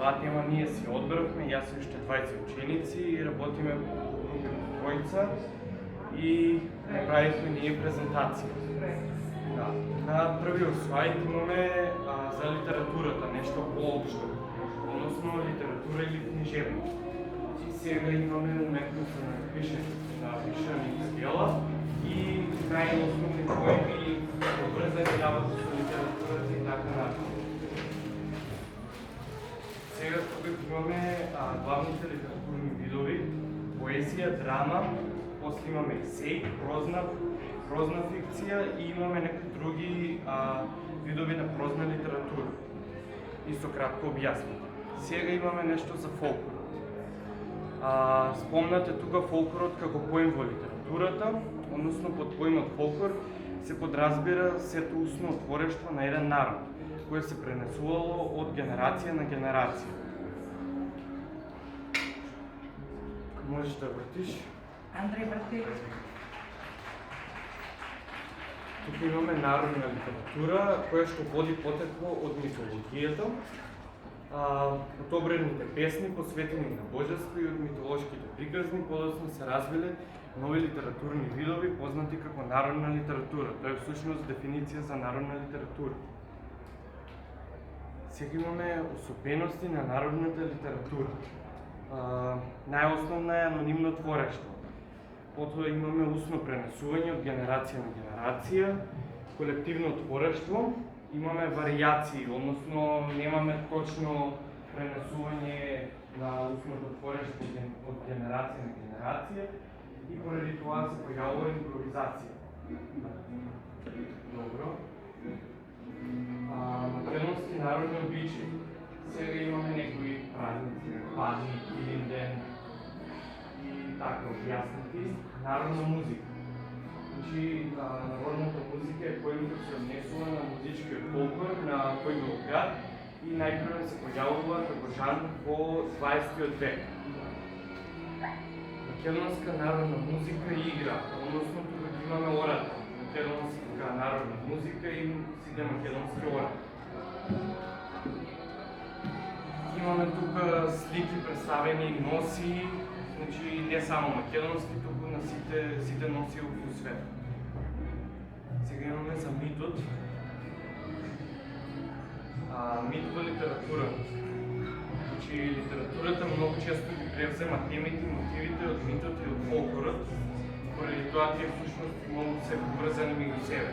оваа тема ние си одбравме, јас и уште 20 ученици и работиме по групи од тројца и направивме ние презентација. Да. На првиот слайд имаме за литературата, нешто поопшто, односно литература или книжевност. И сега имаме уметност на пишани дела и најосновни поеми, обврзани работа со литературата и така натаму. Сега тук имаме главните литературни видови, поезија, драма, после имаме есеј, прозна фикција и имаме некои други видови на прозна литература. Исто кратко објаснато. Сега имаме нешто за фолклорот. Спомнате тука фолклорот како поем во литературата, односно под поемот фолклор се подразбира сето усно творештво на еден народ, кое се пренесувало од генерација на генерација. Можеш да вртиш? Андреј, врти. Тука имаме народна литература, која што води потекло од митологијата, отобрените песни посветени на божество и од митолошките приказни подоцна се развиле нови литературни видови познати како народна литература. Тоа е всушност дефиниција за народна литература. Сега имаме особености на народната литература. Најосновна е анонимно творештво. Потоа имаме усно пренесување од генерација на генерација, колективно творештво, имаме варијации, односно немаме точно пренесување на усното творештво од генерација на генерација и поради тоа се појавува импровизација. Добро. Македонски народни обичаи. Сега имаме некои празници, Пазник, Илинден и така објаснати. Народна музика. Значи, народната музика е поем кој се однесува на музичкиот фолклор на кој друг град и најпрво се појавува како жанр во 20 век. Македонска народна музика и игра, односно тука имаме ората. Македонска народна музика и сите македонски орати. Имаме тука слики представени носи, значи не само македонски, туку на сите носи во свет. Сега имаме за митот. Мит во литература. Значи литературата многу често ги превзема темите и мотивите од митот и од фолклорот, поради тоа тие всушност многу се поврзани меѓу себе.